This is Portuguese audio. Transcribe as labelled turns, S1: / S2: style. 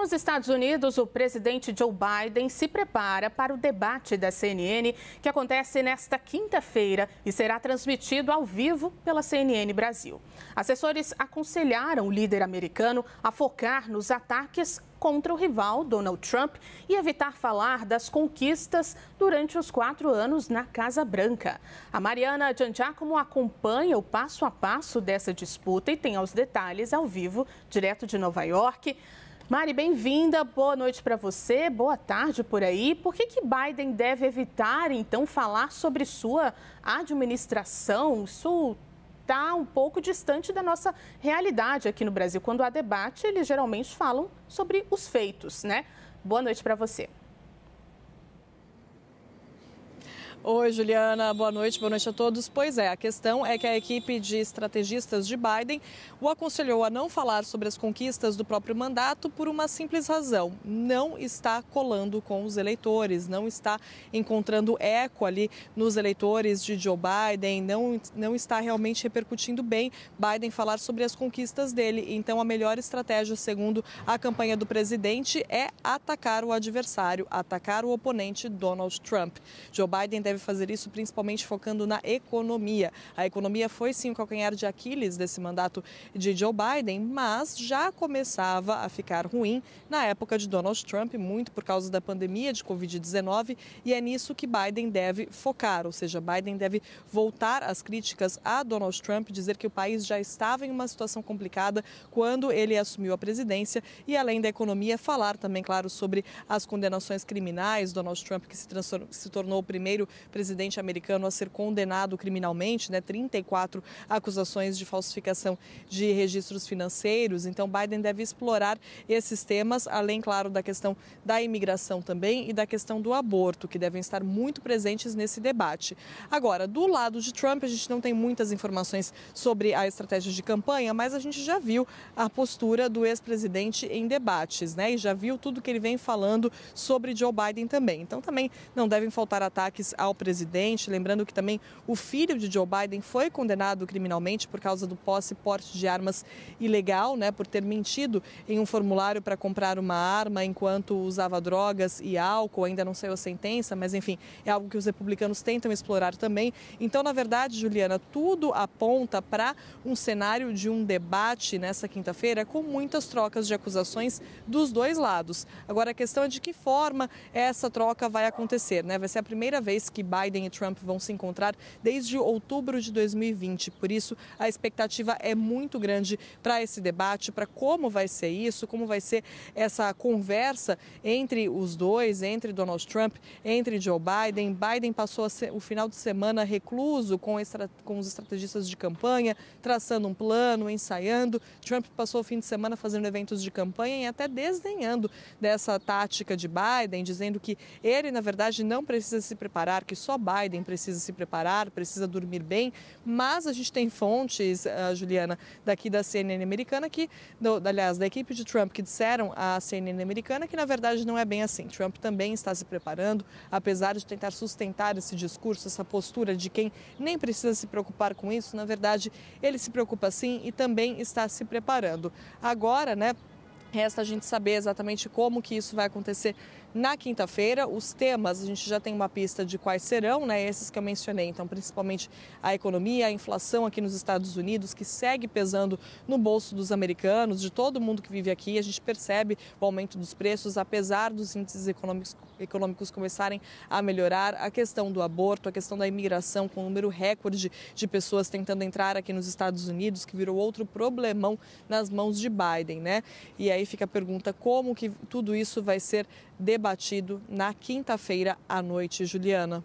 S1: Nos Estados Unidos, o presidente Joe Biden se prepara para o debate da CNN, que acontece nesta quinta-feira e será transmitido ao vivo pela CNN Brasil. Assessores aconselharam o líder americano a focar nos ataques contra o rival Donald Trump e evitar falar das conquistas durante os 4 anos na Casa Branca. A Mariana Giangiacomo acompanha o passo a passo dessa disputa e tem os detalhes ao vivo, direto de Nova York. Mari, bem-vinda, boa noite para você, boa tarde por aí. Por que Biden deve evitar, então, falar sobre sua administração? Isso está um pouco distante da nossa realidade aqui no Brasil. Quando há debate, eles geralmente falam sobre os feitos, né? Boa noite para você.
S2: Oi, Juliana, boa noite a todos. Pois é, a questão é que a equipe de estrategistas de Biden o aconselhou a não falar sobre as conquistas do próprio mandato por uma simples razão: não está colando com os eleitores, não está encontrando eco ali nos eleitores de Joe Biden, não está realmente repercutindo bem Biden falar sobre as conquistas dele. Então, a melhor estratégia, segundo a campanha do presidente, é atacar o adversário, atacar o oponente Donald Trump. Joe Biden deve fazer isso principalmente focando na economia. A economia foi sim o calcanhar de Aquiles desse mandato de Joe Biden, mas já começava a ficar ruim na época de Donald Trump, muito por causa da pandemia de Covid-19, e é nisso que Biden deve focar, ou seja, Biden deve voltar às críticas a Donald Trump, dizer que o país já estava em uma situação complicada quando ele assumiu a presidência e, além da economia, falar também, claro, sobre as condenações criminais. Donald Trump, que se tornou o primeiro presidente americano a ser condenado criminalmente, 34 acusações de falsificação de registros financeiros. Então, Biden deve explorar esses temas, além, claro, da questão da imigração também e da questão do aborto, que devem estar muito presentes nesse debate. Agora, do lado de Trump, a gente não tem muitas informações sobre a estratégia de campanha, mas a gente já viu a postura do ex-presidente em debates, e já viu tudo que ele vem falando sobre Joe Biden também. Então, também não devem faltar ataques ao presidente, lembrando que também o filho de Joe Biden foi condenado criminalmente por causa do posse e porte de armas ilegal, por ter mentido em um formulário para comprar uma arma enquanto usava drogas e álcool. Ainda não saiu a sentença, mas enfim, é algo que os republicanos tentam explorar também. Então, na verdade, Juliana, tudo aponta para um cenário de um debate nessa quinta-feira com muitas trocas de acusações dos dois lados. Agora, a questão é de que forma essa troca vai acontecer, Vai ser a primeira vez que Biden e Trump vão se encontrar desde outubro de 2020. Por isso, a expectativa é muito grande para esse debate, para como vai ser isso, como vai ser essa conversa entre os dois, entre Donald Trump, entre Joe Biden. Biden passou o final de semana recluso com os estrategistas de campanha, traçando um plano, ensaiando. Trump passou o fim de semana fazendo eventos de campanha e até desdenhando dessa tática de Biden, dizendo que ele, na verdade, não precisa se preparar, que só Biden precisa se preparar, precisa dormir bem. Mas a gente tem fontes, Juliana, daqui da CNN americana, aliás, da equipe de Trump, que disseram à CNN americana que, na verdade, não é bem assim. Trump também está se preparando, apesar de tentar sustentar esse discurso, essa postura de quem nem precisa se preocupar com isso. Na verdade, ele se preocupa sim e também está se preparando. Agora, resta a gente saber exatamente como que isso vai acontecer na quinta-feira. Os temas, a gente já tem uma pista de quais serão, esses que eu mencionei. Então, principalmente a economia, a inflação aqui nos Estados Unidos, que segue pesando no bolso dos americanos, de todo mundo que vive aqui. A gente percebe o aumento dos preços, apesar dos índices econômicos começarem a melhorar. A questão do aborto, a questão da imigração, com um número recorde de pessoas tentando entrar aqui nos Estados Unidos, que virou outro problemão nas mãos de Biden, E aí fica a pergunta: como que tudo isso vai ser debatido na quinta-feira à noite, Juliana?